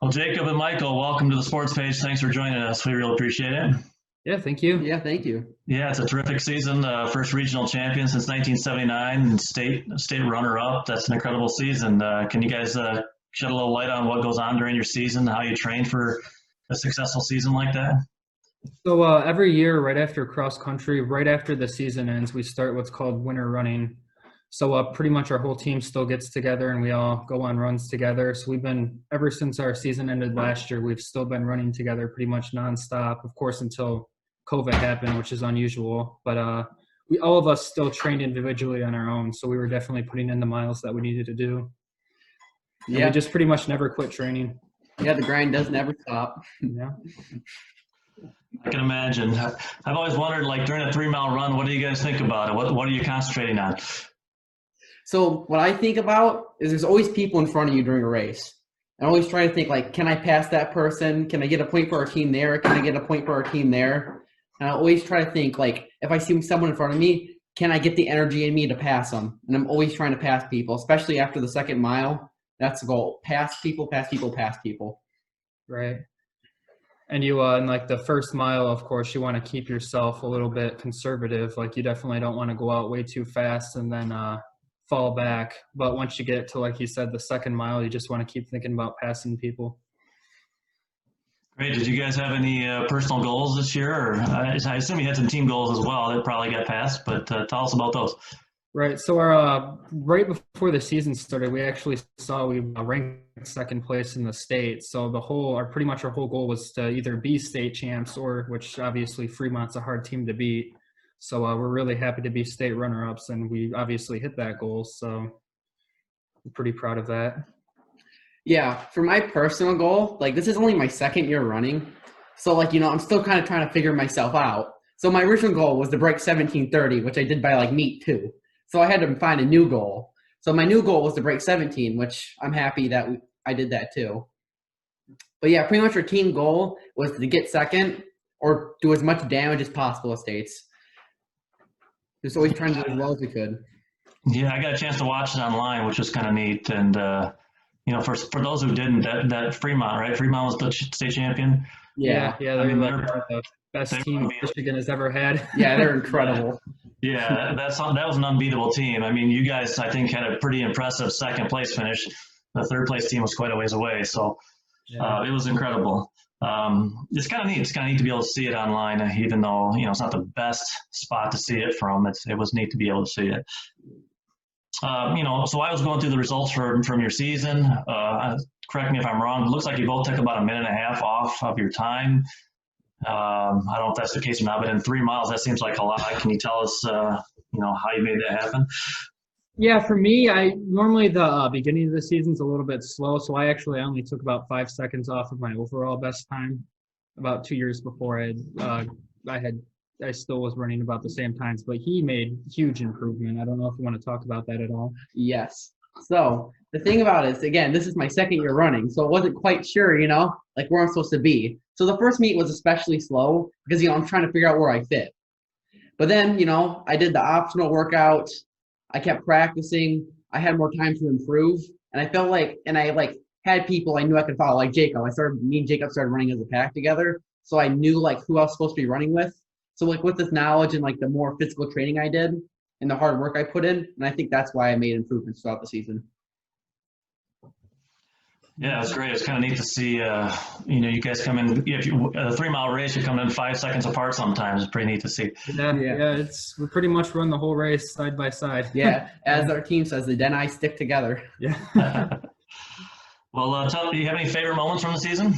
Well, Jacob and Michael, welcome to the sports page. Thanks for joining us. We really appreciate it. Yeah, thank you. Yeah, thank you. Yeah, it's a terrific season. First regional champion since 1979 and state runner-up. That's an incredible season. Can you guys shed a little light on what goes on during your season, how you train for a successful season like that? So every year, right after cross country, right after the season ends, we start what's called winter running. So pretty much our whole team still gets together and we all go on runs together. So we've been, ever since our season ended last year, we've still been running together pretty much nonstop, of course, until COVID happened, which is unusual. But we all of us still trained individually on our own. So we were definitely putting in the miles that we needed to do. And Yeah, we just pretty much never quit training. yeah, the grind does never stop. Yeah. I can imagine. I've always wondered, like during a 3 mile run, what do you guys think about it? What are you concentrating on? So what I think about is there's always people in front of you during a race. I always try to think like, can I pass that person? Can I get a point for our team there? Can I get a point for our team there? And I always try to think like, if I see someone in front of me, can I get the energy in me to pass them? And I'm always trying to pass people, especially after the second mile. That's the goal. Pass people, pass people, pass people. Right. And you, in like the first mile, of course, you want to keep yourself a little bit conservative. Like you definitely don't want to go out way too fast and then fall back. But once you get to, like you said, the second mile, you just want to keep thinking about passing people. Great. Did you guys have any personal goals this year? Or I assume you had some team goals as well that probably got passed, but tell us about those. Right. So our right before the season started, we actually saw we ranked second place in the state. So pretty much our whole goal was to either be state champs or, which obviously Fremont's a hard team to beat. So we're really happy to be state runner-ups, and we obviously hit that goal. So I'm pretty proud of that. Yeah, for my personal goal, like this is only my second year running. So like, I'm still kind of trying to figure myself out. So my original goal was to break 17:30, which I did by like meet 2. So I had to find a new goal. So my new goal was to break 17, which I'm happy that I did that too. But yeah, pretty much our team goal was to get second or do as much damage as possible at states. Just always trying to do as well as we could. Yeah, I got a chance to watch it online, which was kind of neat. And for those who didn't, that Fremont, right? Fremont was the state champion. Yeah, I they're mean, like the best team Michigan has ever had. Yeah, they're incredible. Yeah, that was an unbeatable team. I mean, you guys, I think, had a pretty impressive second place finish. The third place team was quite a ways away, so it was incredible. It's kind of neat. It's kind of neat to be able to see it online, even though it's not the best spot to see it from. It was neat to be able to see it. So I was going through the results from your season. Correct me if I'm wrong. It looks like you both took about a minute and a half off of your time. I don't know if that's the case or not, but in 3 miles, that seems like a lot. Can you tell us, how you made that happen? Yeah, for me, normally the beginning of the season's a little bit slow, so I only took about 5 seconds off of my overall best time. About 2 years before I still was running about the same times, but he made huge improvement. I don't know if you want to talk about that at all. Yes. So the thing about it is, again, this is my second year running, so it wasn't quite sure, like where I'm supposed to be. So the first meet was especially slow because, I'm trying to figure out where I fit. But then, I did the optional workout. I kept practicing. I had more time to improve. And I felt like, I had people I knew I could follow, like Jacob. Me and Jacob started running as a pack together. So I knew who I was supposed to be running with. So with this knowledge and the more physical training I did and the hard work I put in, and I think that's why I made improvements throughout the season. Yeah, it's great. It's kind of neat to see, you guys come in. If you a 3 mile race, you come in 5 seconds apart sometimes. It's pretty neat to see. Yeah, we pretty much run the whole race side by side. Yeah, as our team says, the Den I stick together. Yeah. Well, do you have any favorite moments from the season?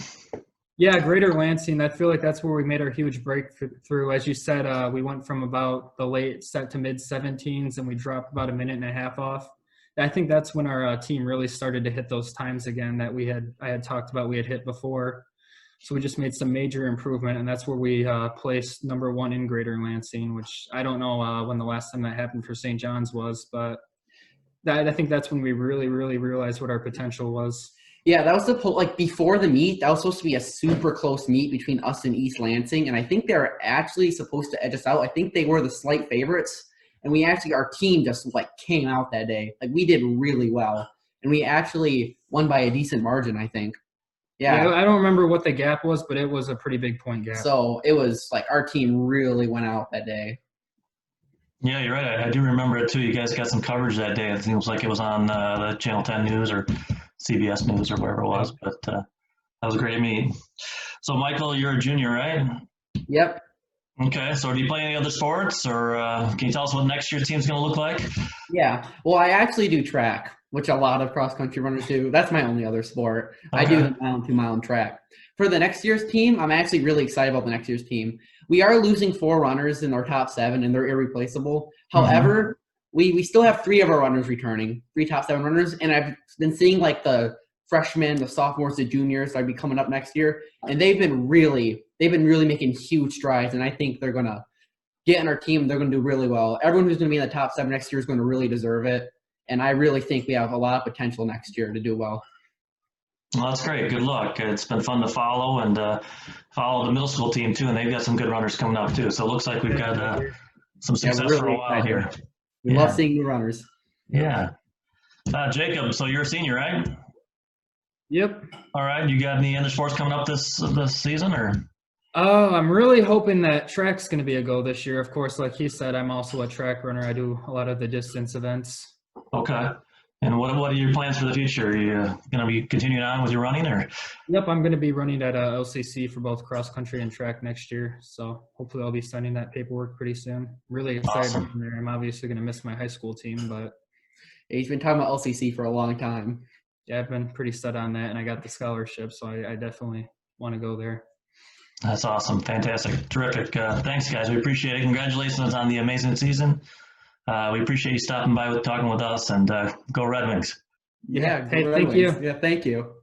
Yeah, Greater Lansing. I feel like that's where we made our huge breakthrough. As you said, we went from about the late set to mid 17s, and we dropped about a minute and a half off. I think that's when our team really started to hit those times again that I had talked about we had hit before. So we just made some major improvement, and that's where we placed number 1 in Greater Lansing, which I don't know when the last time that happened for St. John's was, but I think that's when we really, really realized what our potential was. Yeah, that was before the meet, that was supposed to be a super close meet between us and East Lansing, and I think they're actually supposed to edge us out. I think they were the slight favorites, and our team just came out that day. We did really well, and we actually won by a decent margin, I think. Yeah. I don't remember what the gap was, but it was a pretty big point gap. So it was like our team really went out that day. Yeah, you're right. I do remember it too. You guys got some coverage that day. It seems like it was on the Channel 10 News or CBS News or wherever it was. But that was a great meet. So, Michael, you're a junior, right? Yep. Okay. So, do you play any other sports, or can you tell us what next year's team's going to look like? Yeah. Well, I actually do track, which a lot of cross country runners do. That's my only other sport. Okay. I do the mile and 2 mile and track. For the next year's team, I'm actually really excited about the next year's team. We are losing 4 runners in our top 7, and they're irreplaceable. However, we still have 3 of our runners returning, 3 top 7 runners, and I've been seeing like the freshmen, the sophomores, the juniors that will be coming up next year, and they've been really making huge strides, and I think they're gonna get in our team. They're gonna do really well. Everyone who's gonna be in the top 7 next year is gonna really deserve it, and I really think we have a lot of potential next year to do well. Well, that's great. Good luck. It's been fun to follow and follow the middle school team too, and they've got some good runners coming up too. So it looks like we've got some success really for a while here. We love seeing new runners. Yeah. Jacob, so you're a senior, right? Yep. All right. You got any other sports coming up this season, or? I'm really hoping that track's going to be a go this year. Of course, like he said, I'm also a track runner. I do a lot of the distance events. Okay. And what are your plans for the future? Are you going to be continuing on with your running, or? Yep, I'm going to be running at LCC for both cross country and track next year. So hopefully I'll be signing that paperwork pretty soon. Really excited Awesome. there. I'm obviously going to miss my high school team, but He's been talking about LCC for a long time. yeah, I've been pretty set on that, and I got the scholarship, so I definitely want to go there. That's awesome. Fantastic. Terrific. Thanks, guys. We appreciate it. Congratulations on the amazing season. We appreciate you stopping by talking with us, and go Redwings. Yeah. Hey, thank you. Yeah, thank you.